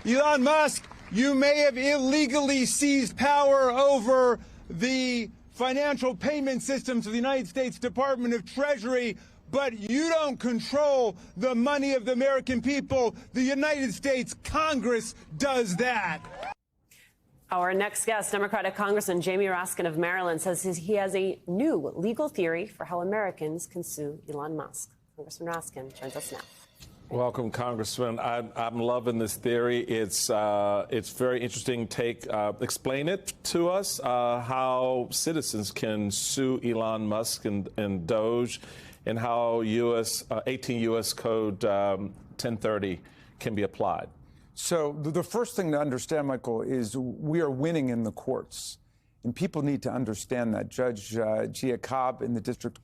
Elon Musk, you may have illegally seized power over the financial payment systems of the United States Department of Treasury, but you don't control the money of the American people. The United States Congress does that. Our next guest, Democratic Congressman Jamie Raskin of Maryland, says he has a new legal theory for how Americans can sue Elon Musk. Congressman Raskin joins us now. Welcome, Congressman. I'm loving this theory. It's very interesting take. Explain it to us, how citizens can sue Elon Musk and Doge, and how 18 U.S. Code 1030 can be applied. So the first thing to understand, Michael, is we are winning in the courts. And people need to understand that. Judge Gia Cobb in the District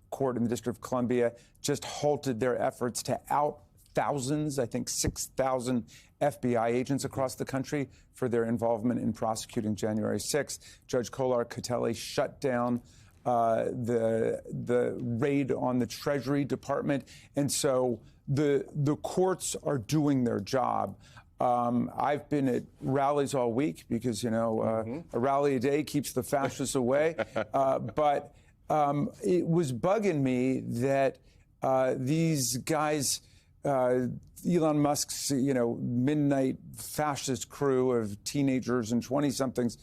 Court in the District of Columbia just halted their efforts to out thousands, I think 6,000 FBI agents across the country for their involvement in prosecuting January 6th. Judge Kolar Kateli shut down the raid on the Treasury Department. And so the courts are doing their job. I've been at rallies all week because, a rally a day keeps the fascists away. But it was bugging me that these guys, Elon Musk's, midnight fascist crew of teenagers and 20-somethings,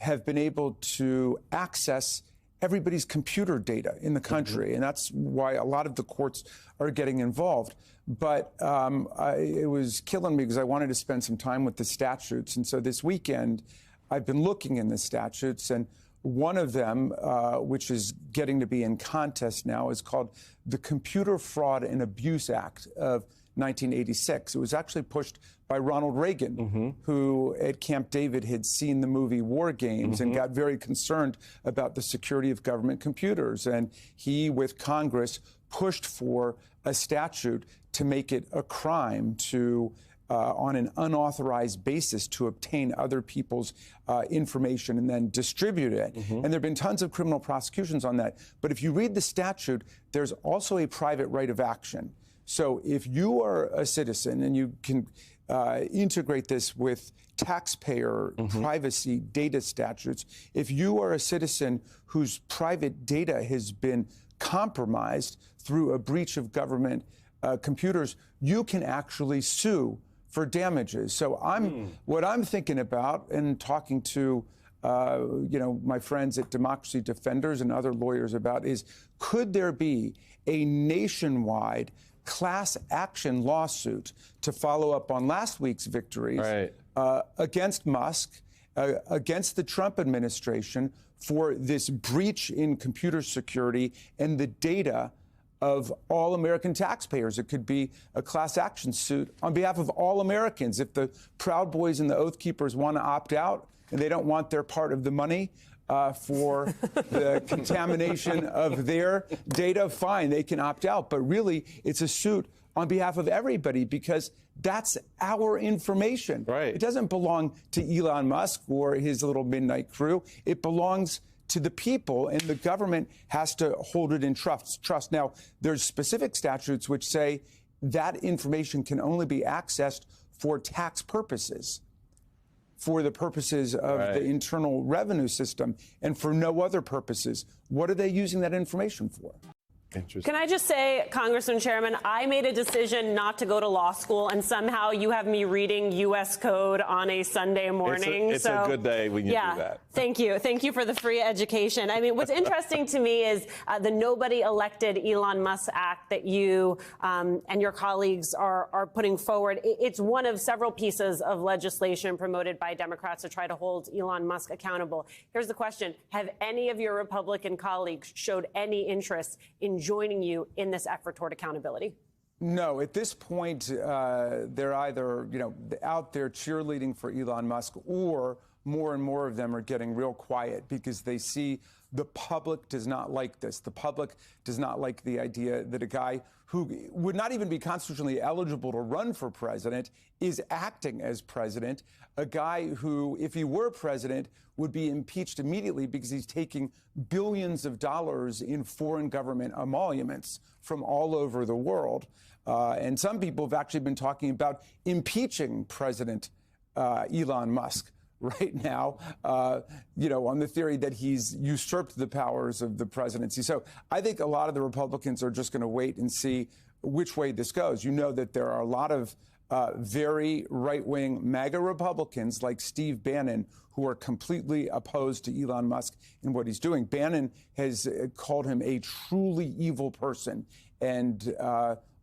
have been able to access everybody's computer data in the country. And that's why a lot of the courts are getting involved. But it was killing me because I wanted to spend some time with the statutes. And so this weekend, I've been looking in the statutes, and one of them, which is getting to be in contest now, is called the Computer Fraud and Abuse Act of 1986. It was actually pushed by Ronald Reagan, who at Camp David had seen the movie War Games and got very concerned about the security of government computers. And he, with Congress, pushed for a statute to make it a crime to on an unauthorized basis to obtain other people's information and then distribute it. And there have been tons of criminal prosecutions on that. But if you read the statute, there's also a private right of action. So if you are a citizen and you can integrate this with taxpayer privacy data statutes, if you are a citizen whose private data has been compromised through a breach of government computers, you can actually sue for damages. So what I'm thinking about and talking to my friends at Democracy Defenders and other lawyers about is, could there be a nationwide class action lawsuit to follow up on last week's victories against Musk, against the Trump administration for this breach in computer security and the data of all American taxpayers? It could be a class action suit on behalf of all Americans. If the Proud Boys and the Oath Keepers want to opt out and they don't want their part of the money for the contamination of their data, fine, they can opt out. But really, it's a suit on behalf of everybody because that's our information. It doesn't belong to Elon Musk or his little midnight crew. It belongs to the people, and the government has to hold it in trust. Now, there's specific statutes which say that information can only be accessed for tax purposes, for the purposes of the internal revenue system, and for no other purposes. What are they using that information for? Can I just say, Congressman Chairman, I made a decision not to go to law school, and somehow you have me reading U.S. code on a Sunday morning. It's a good day when you do that. Thank you. Thank you for the free education. I mean, what's interesting to me is the Nobody Elected Elon Musk Act that you and your colleagues are putting forward. It's one of several pieces of legislation promoted by Democrats to try to hold Elon Musk accountable. Here's the question. Have any of your Republican colleagues showed any interest in joining you in this effort toward accountability? No, at this point, they're either, out there cheerleading for Elon Musk, or more and more of them are getting real quiet because they see the public does not like this. The public does not like the idea that a guy who would not even be constitutionally eligible to run for president is acting as president, a guy who, if he were president, would be impeached immediately because he's taking billions of dollars in foreign government emoluments from all over the world. And some people have actually been talking about impeaching President Elon Musk right now, on the theory that he's usurped the powers of the presidency. So I think a lot of the Republicans are just going to wait and see which way this goes. You know that there are a lot of very right-wing MAGA Republicans like Steve Bannon who are completely opposed to Elon Musk and what he's doing. Bannon has called him a truly evil person. And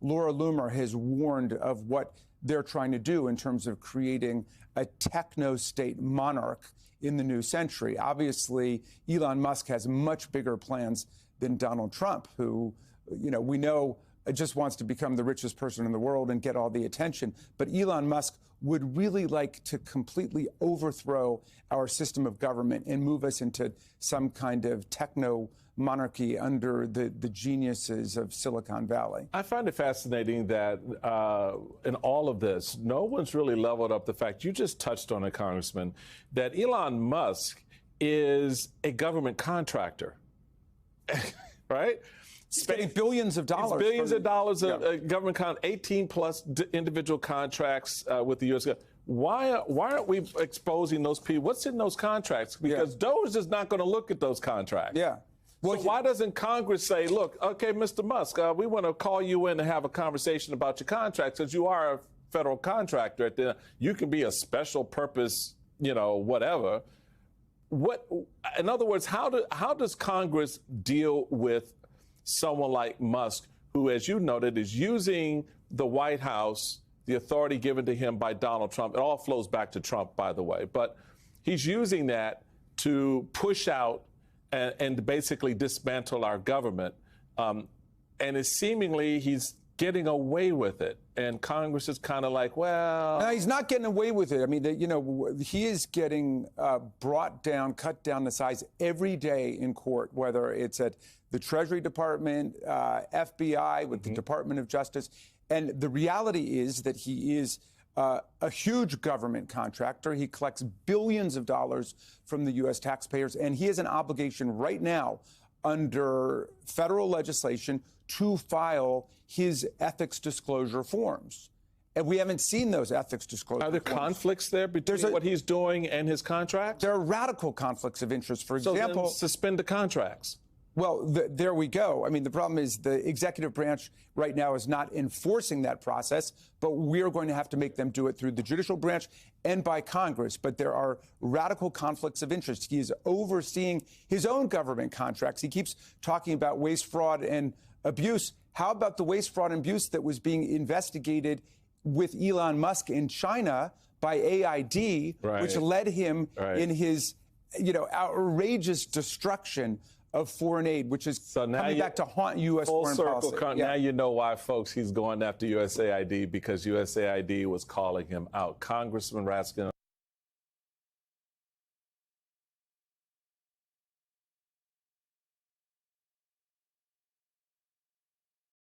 Laura Loomer has warned of what they're trying to do in terms of creating a techno-state monarch in the new century. Obviously, Elon Musk has much bigger plans than Donald Trump, who, we know just wants to become the richest person in the world and get all the attention. But Elon Musk would really like to completely overthrow our system of government and move us into some kind of techno monarchy under the geniuses of Silicon Valley. I find it fascinating that in all of this, no one's really leveled up the fact, you just touched on it, Congressman, that Elon Musk is a government contractor, right? Spending billions of dollars. Billions of dollars of government 18 plus individual contracts with the U.S. Why aren't we exposing those people? What's in those contracts? Because DOGE is not going to look at those contracts. Yeah. Well, so why doesn't Congress say, look, okay, Mr. Musk, we want to call you in to have a conversation about your contracts because you are a federal contractor. You can be a special purpose, whatever. In other words, how does Congress deal with someone like Musk, who, as you noted, is using the White House, the authority given to him by Donald Trump? It all flows back to Trump, by the way. But he's using that to push out and basically dismantle our government. And it's seemingly he's getting away with it. And Congress is kind of like, well. No, he's not getting away with it. I mean, he is getting brought down, cut down to size every day in court, whether it's at the Treasury Department, FBI, with the Department of Justice. And the reality is that he is a huge government contractor. He collects billions of dollars from the U.S. taxpayers, and he has an obligation right now under federal legislation to file his ethics disclosure forms. And we haven't seen those ethics disclosure forms. Are there conflicts there between what he's doing and his contract? There are radical conflicts of interest. For example, then suspend the contracts. Well, there we go. I mean, the problem is the executive branch right now is not enforcing that process, but we're going to have to make them do it through the judicial branch and by Congress. But there are radical conflicts of interest. He is overseeing his own government contracts. He keeps talking about waste, fraud, and abuse. How about the waste, fraud, and abuse that was being investigated with Elon Musk in China by AID, which led him in his, outrageous destruction of foreign aid, which is coming back to haunt U.S. foreign policy. Now you know why, folks, he's going after USAID, because USAID was calling him out. Congressman Raskin.